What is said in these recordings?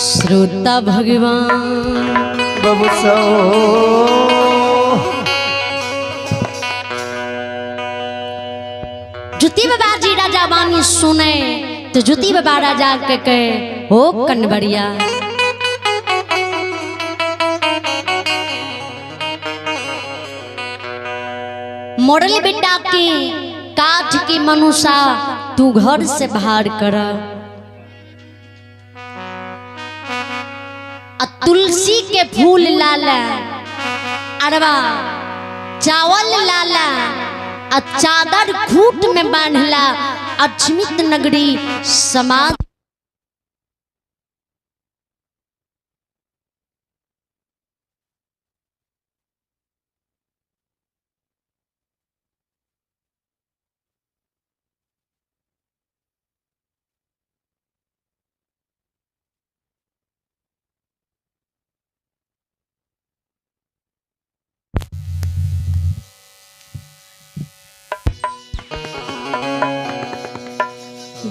श्रोता भगवान बबुसो जुती बाबा जी राजा बानी सुने तो जुती बाबा राजा के कहे हो कनबरिया मोरली बेटा के काठ के मनुष्य तू घर से बाहर कर तुलसी के फूल लाला अरवा चावल लाला चादर खूट में बांधला अक्षमित नगरी समाज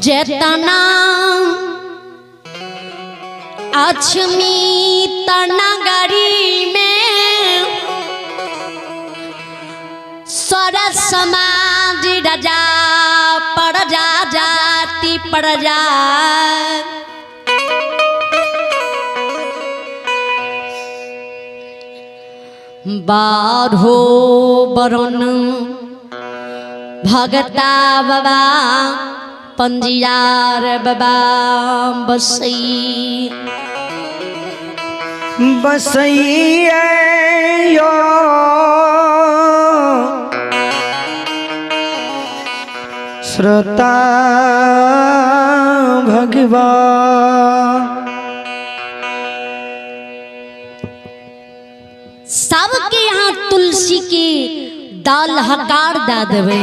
जेतना अक्षमित नगरी में सारा समाज राजा प्रजा जाति प्रजा बारहो बरन भगता बाबा पंजियार बाबा बसई बसैया श्रोता भगवान सबके यहाँ तुलसी के दाल हकार दा देवे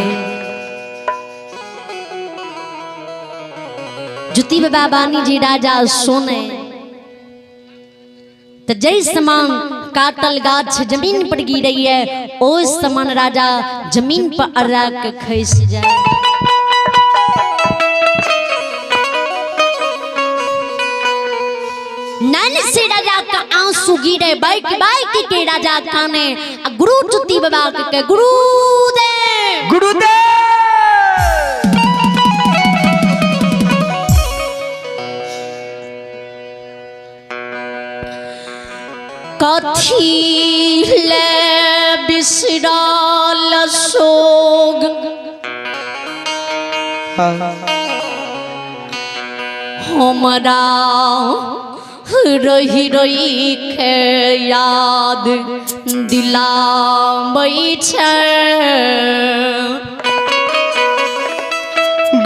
जुती बाबा बानी जी राजा सोने तो जय समान काटल गाछ जमीन पर गिर रही है ओ समान राजा जमीन पर अर्रा के खस जाए नैन से राजा का आंसू गिरे बाइक बाइक के राजा खाने गुरु जुती बाबा के गुरुदेव कथी ले बिसराल सोग हमरा रही रही के याद दिलाबै छै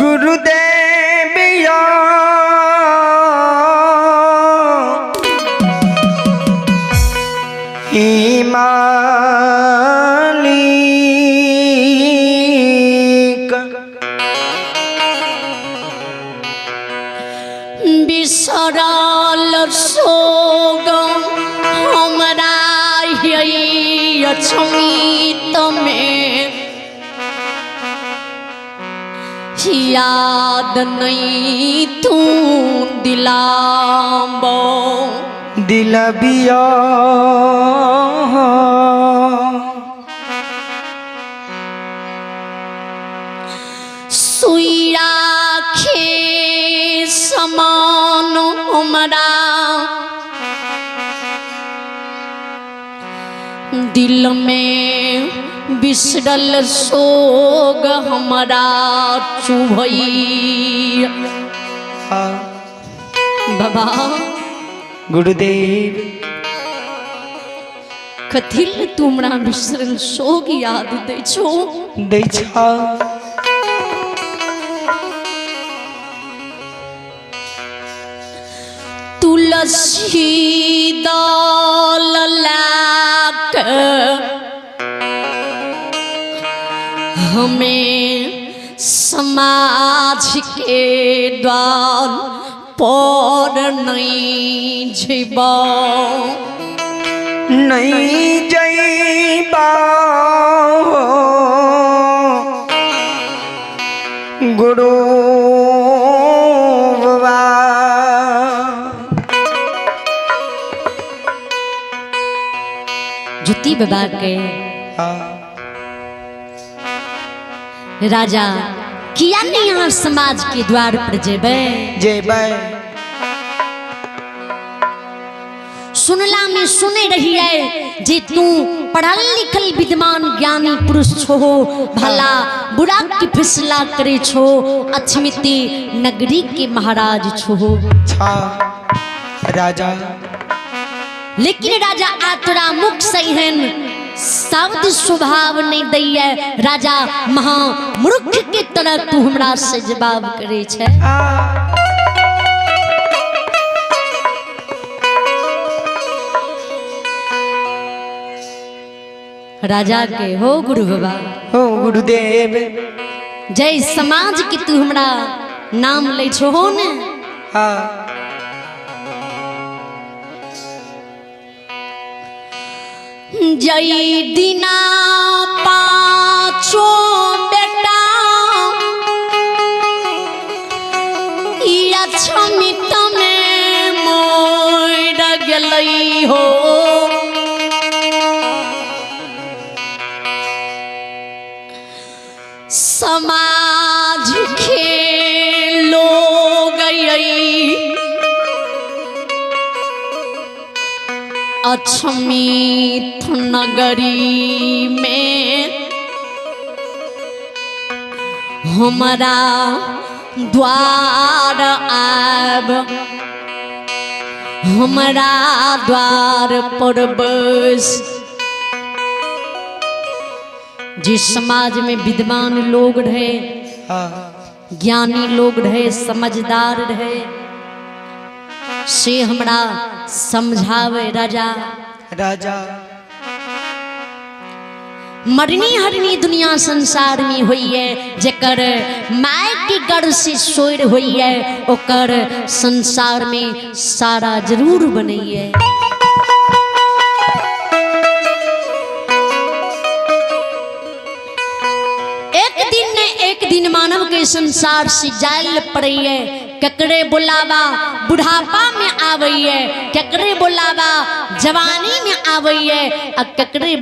गुरुदेविया मालिक बिसरल सोग हमरा अक्षमित में याद नहीं तू दिलाबो दिलबिया सुइया खे समान हमरा दिल में बिसरल सोग हमारा चुभई। हाँ बाबा गुरुदेव कथिल तुमरा बिसरल सोग याद दै छो। दै छा तुलसी दल लाक हमें समाज के द्वार पर नहीं जीवा। नहीं जईबा गुरु बाबा। जुती बाबा के राजा किया नहीं यहाँ समाज के द्वार पर जेबे। जेबै सुनला में सुने रही है जे तू पढ़ल लिखल विद्वान ज्ञानी पुरुष छो, भला बुरा की फैसला करे छो, अछमिती नगरी के महाराज छो। छा राजा लेकिन राजा आतरा मुख सही है शब्द स्वभाव नहीं दैया। राजा महा मूर्ख के तरह तू हमरा से जवाब करे छे। राजा के हो गुरु बाबा हो गुरुदेव जय समाज के तू हमरा नाम ले छो हो ने। हाँ जय दिना पाँचो बेटा या छमित में मोर गेलई हो। समाज के लोग अछमित नगरी में हमारा द्वार आब, हमारा द्वार पर बस। जिस समाज में विद्वान लोग रहे, ज्ञानी लोग रहे, समझदार रहे, से हमरा समझावे राजा। राजा मरनी हरनी दुनिया संसार में हुई है, जेकर माय के गर्भ से सोर हुई है, ओकर संसार में सारा जरूर बनी है। एक दिन मानव के संसार से जायल पड़ी है। ककरे बुलावा बुढ़ापा में आवई है, ककरे बुलावा जवानी में आवई है, और ककरे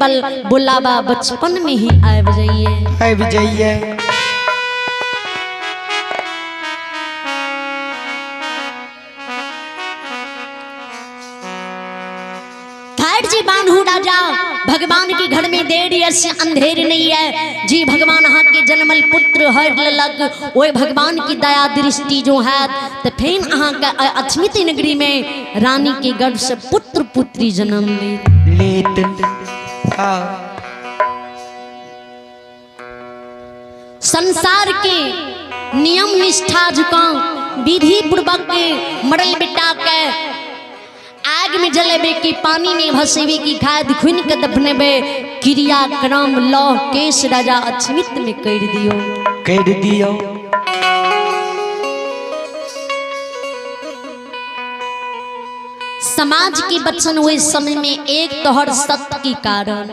बुलावा बचपन में ही आव जाइए। जी बानहु राजा भगवान के घर में देर ऐसे अंधेर नहीं है जी। भगवान हाँ के जन्मल पुत्र हर लग ओए भगवान की दया दृष्टि जो है तो फिर अहाँ का अछमित नगरी में रानी के गर्भ से पुत्र पुत्री जन्म लेत। संसार के नियम निष्ठा झुका विधि पूर्वक मरल बेटा के आग में जलेबे की, पानी में भसेबे की, खाद खुन के दफनेबे क्रियाक्रम लौह केश राजा अछमित में कर दियो। समाज के बचन हुए समय में एक तोहर सत्य के कारण,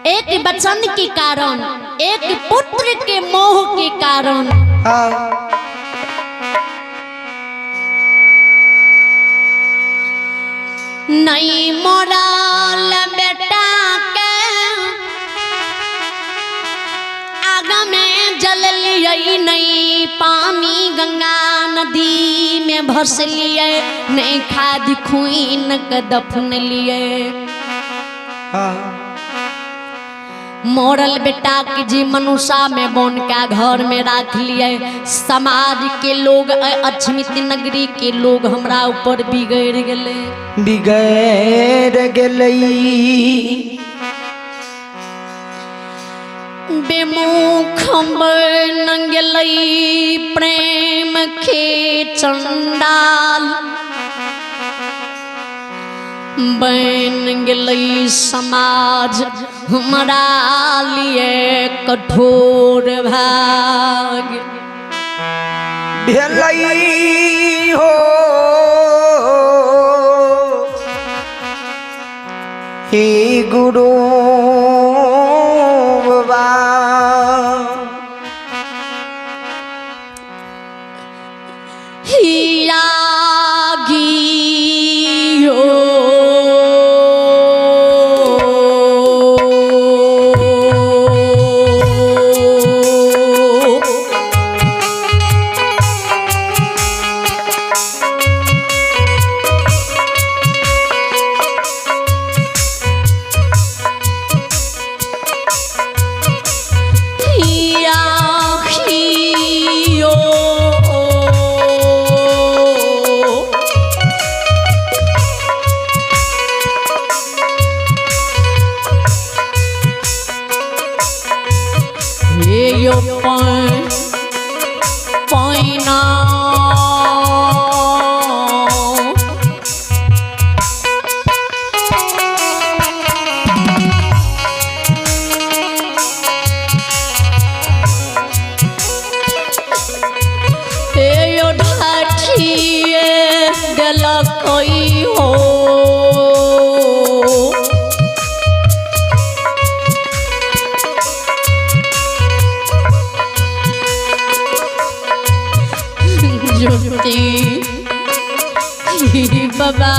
एक वचन के कारण, एक पुत्र के मोह के कारण नहीं मोरल बेटा के आग में जल लिये, नहीं पानी गंगा नदी में भस लिए, नहीं खाद खुइन के दफन लिए। हाँ मरल बेटा के जी मनुष्य में बन के घर में रख लिए। समाज के लोग अछमित नगरी के लोग हमरा ऊपर बिगड़ गए बेमुख बन गेलई प्रेम के चंडाल बन गेलई समाज हमारा लिए कठोर भाग भेलई हो हे गुरु बाबा हिया पैना यो ढाठिए देलकई हो बाबा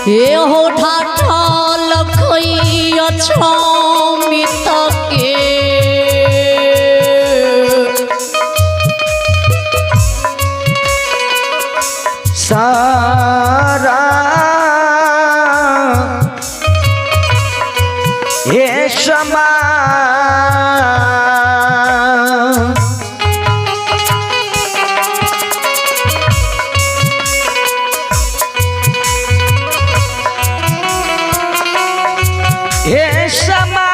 ये हो ठाठा लखई अछमित के सारा ये समा ये समा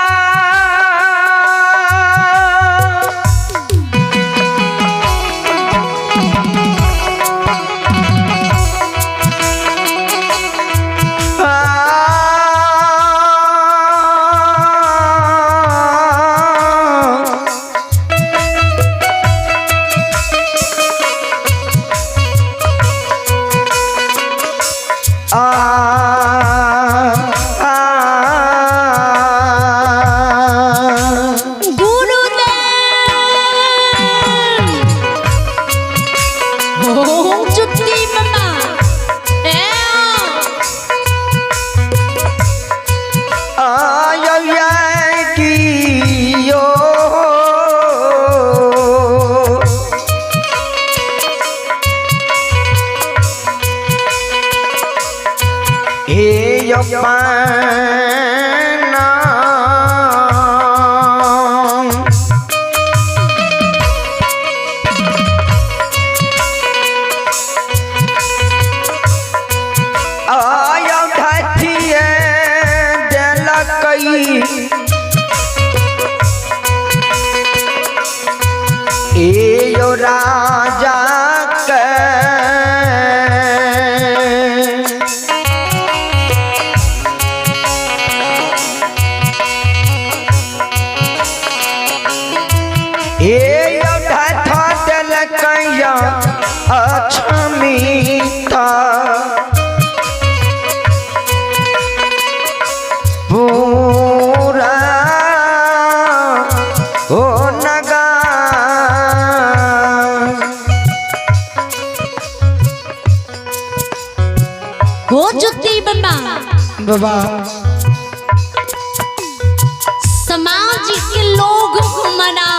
राजा अछमिता पूरा हो नगा हो जुती बाबा समाज के लोग हमारा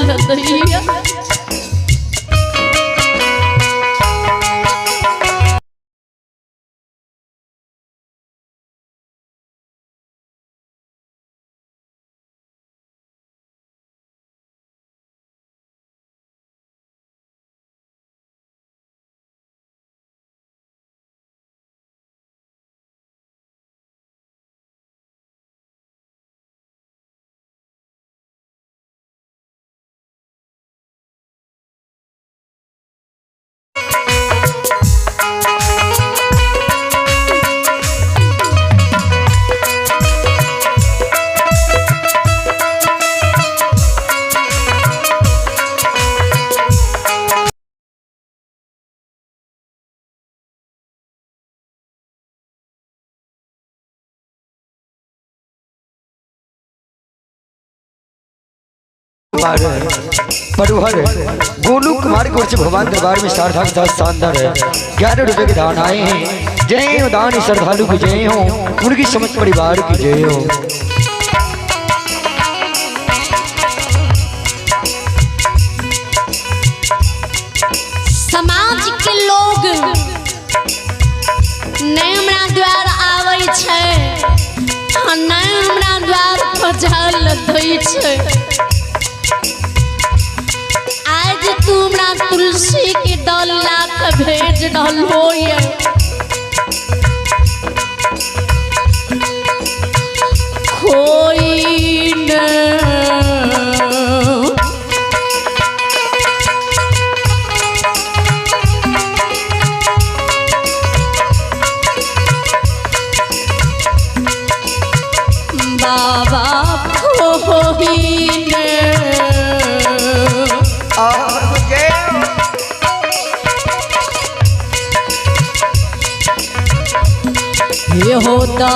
दैया। पटुहर गोलू कुमार की ओर से भगवान दरबार में श्रद्धा के साथ शानदार है 11 रुपए के दान आए हैं। जय हो दान श्रद्धालु की जय हो, उनकी समझ परिवार की जय हो। समाज के लोग नहीं हमरा द्वार आवे छै, नहीं हमरा द्वार पहुँचल दै छै। आज तू हमरा तुलसी के दल लाख भेज रहलो ये, कोई न बाबा कोई न ये होता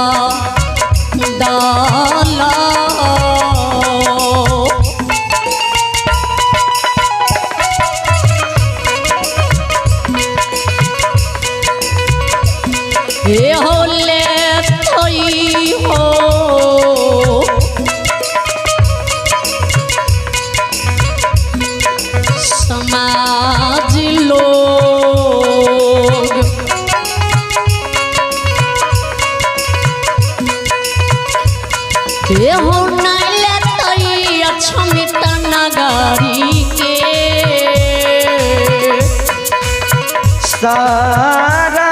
दाला ये हो ले थई हो समाज लोग ये हो नहीं लेतई अक्षमित नगरी के सारा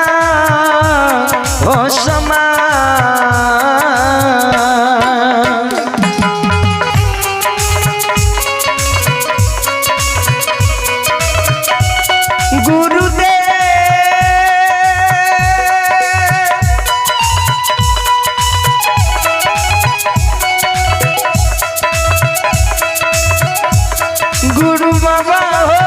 हो समा गुरु बाबा हो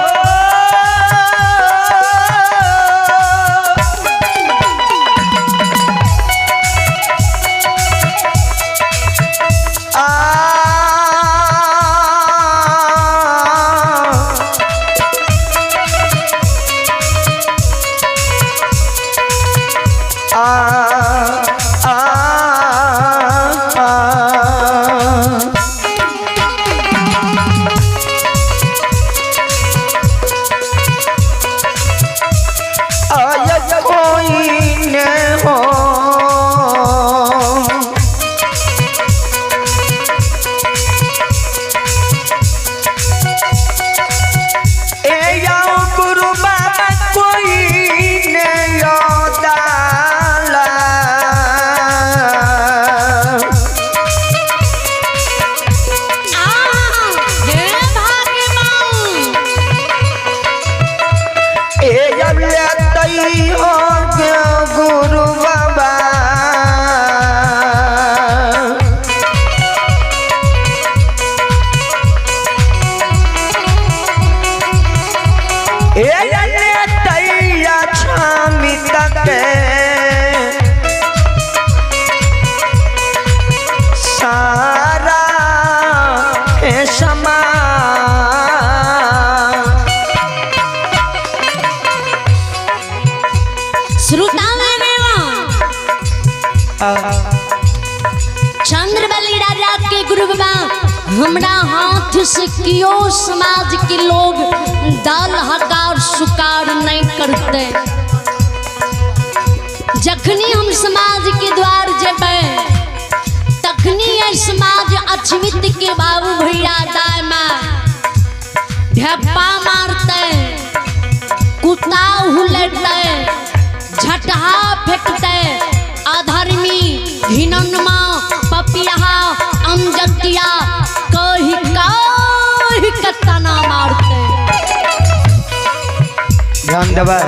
गुरु बाबा तैया छामी तक सारा समा चंद्रबली राजा के गुरु बाबा हमरा हाथ से कियो समाज के लोग दाल हकार सुकार नहीं करते। जखनी हम समाज के द्वार जेबे तखनी ये समाज अछमित के बाबू भैया दाय में ढेपा मारते, कुत्ता हुलते, झटहा फेंकते, अधर्मी घिनौनमा पपिया अमजतिया कही कतना मारते। ध्यान दबा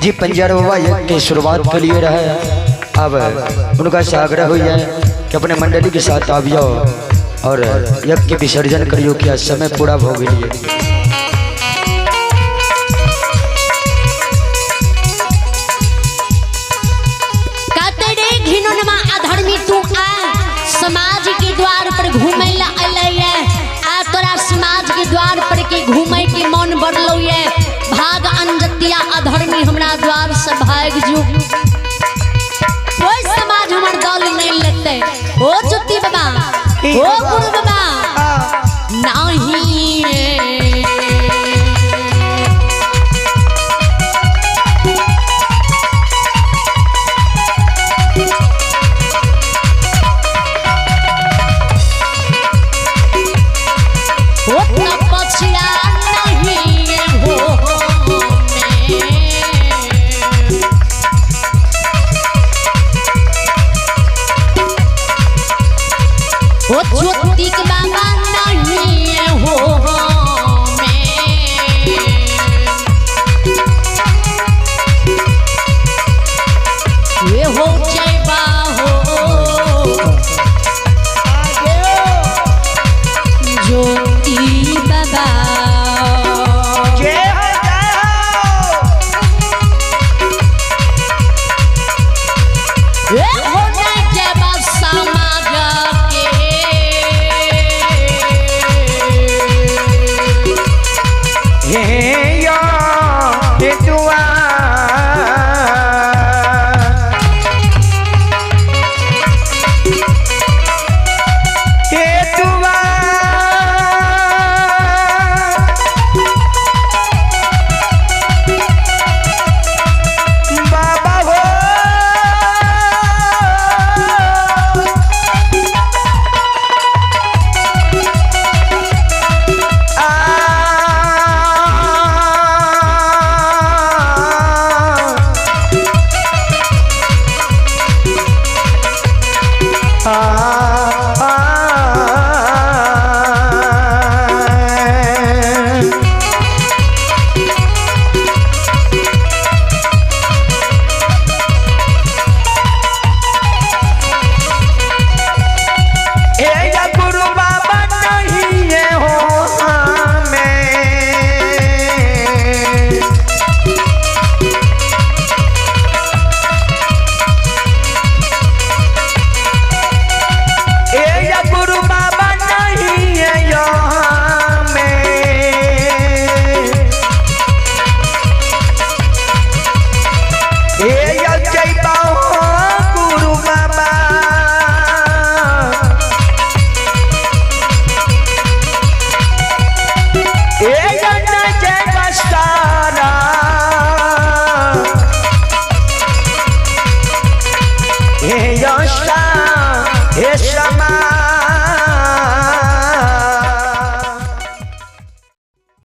जी पंजर बाबा यज्ञ की शुरुआत के लिए रहे। अब उनका से आग्रह हो जाए कि अपने मंडली के साथ आ जाओ और यज्ञ के विसर्जन करियो कि आज समय पूरा हो गई। समाज के द्वार पर घूमे ला आ तोरा समाज के द्वार पर के घूमे के मन बढ़लो ये भाग अनजतिया अधर्मी हमरा द्वार से भाग जो। कोई समाज हमर दल नहीं लेते। ओ ज्योति बाबा, ओ गुरु बाबा, नहीं